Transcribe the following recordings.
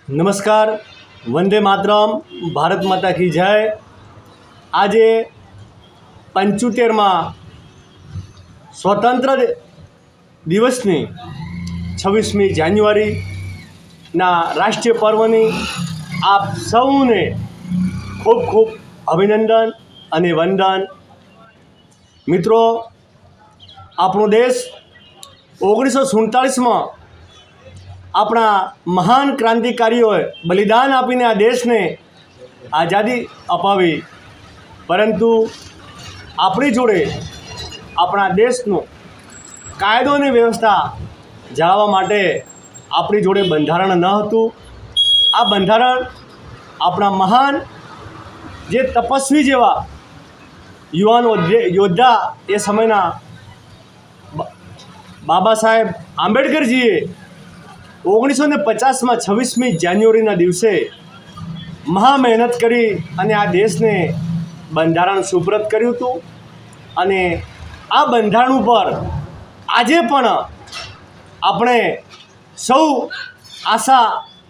नमस्कार। वंदे मातरम। भारत माता की जय। आज 75मा स्वतंत्र दिवसनी 26મી જાન્યુઆરી राष्ट्रीय पर्वनी आप सौने खूब खूब अभिनंदन अने वंदन। मित्रों, आपणो देश 1947 में अपना महान क्रांतिकारीओए बलिदान आपीने आ देश ने आज़ादी अपावी, परंतु अपनी जोड़े अपना देशनो कायदो ने व्यवस्था जाळववा माटे अपनी जोड़े बंधारण न हतुं। आ बंधारण अपना महान जे तपस्वी जेवा युवान योद्धा ए समयना बाबा साहेब आंबेडकरजीए 1950 में 26મી જાન્યુઆરીના દિવસે મહા મહેનત કરી અને આ દેશને બંધારણ સુપ્રત કર્યું હતું। અને આ બંધારણ ઉપર આજે પણ આપણે સૌ આશા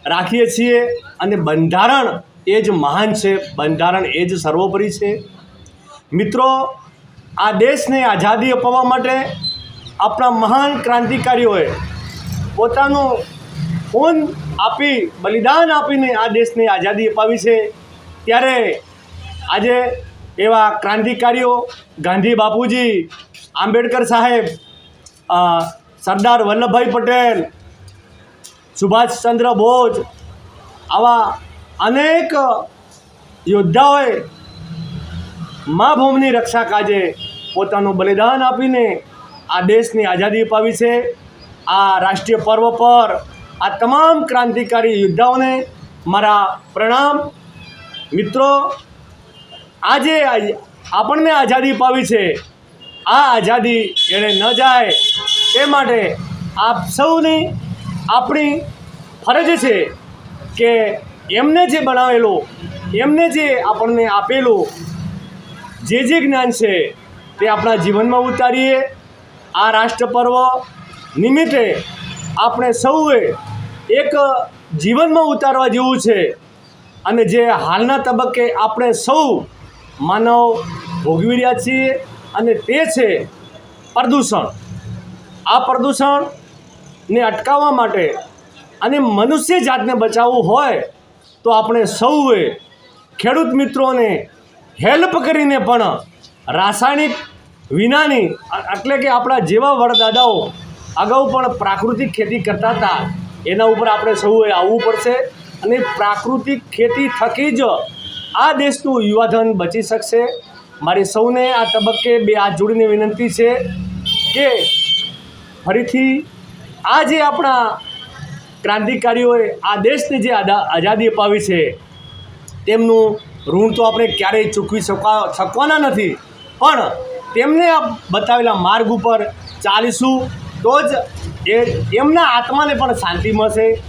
રાખીએ છીએ અને બંધારણ એ જ મહાન છે, બંધારણ એ જ સર્વોપરી છે। મિત્રો, આ દેશને આઝાદી અપાવવા માટે આપણા મહાન ક્રાંતિકારીઓએ પોતાનો खून आपी बलिदान आपीने आ देश ने आज़ादी अपावी है। त्यारे आजे एवा क्रांतिकारीओ गांधी बापूजी, आंबेडकर साहेब, सरदार वल्लभभाई पटेल, सुभाष चंद्र बोस आवा अनेक योद्धाओए माँ भूमिनी रक्षा काजे पोतानुं बलिदान आपीने आ देश ने आज़ादी अपावी है। आ राष्ट्रीय पर्व पर आ तमाम क्रांतिकारी योद्धाओं ने मारा प्रणाम। मित्रों, आजे आपने आज़ादी पावी है, आ आज़ादी एणे न जाए ते माटे आप सौनी अपनी फरज है कि एमने जे बनावेलो, एमने जे आपने आपेलो जे ज्ञान है ते अपना जीवन में उतारीए। आ राष्ट्र पर्व निमित्ते આપણે સૌએ એક જીવનમાં ઉતારવા જેવું છે। અને જે હાલના તબક્કે આપણે સૌ માનવ ભોગવી રહ્યા છીએ અને તે છે પ્રદૂષણ। આ પ્રદૂષણને અટકાવવા માટે અને મનુષ્ય જાતને બચાવવું હોય તો આપણે સૌએ ખેડૂત મિત્રોને હેલ્પ કરીને પણ રાસાયણિક વિનાની એટલે કે આપણા જેવા વડદાદાઓ अगाऊ पण प्राकृतिक खेती करता था, एना उपर आपणे सौए आववुं पड़शे अने प्राकृतिक खेती थकी ज आ देशनुं युवाधन बची शकशे। मारी सौने आ तबक्के बे हाथ जोड़ीने विनंती छे के फरीथी आ जे आपणा क्रांतिकारीओए आ देशने जे आज़ादी अपावी छे तेमनुं ऋण तो आपणे क्यारेय चूकवी शकवाना नथी, पण तेमने आ बतावेला मार्ग उपर चालीशुं तो ज एमना आत्मा ने पण शांति मळशे।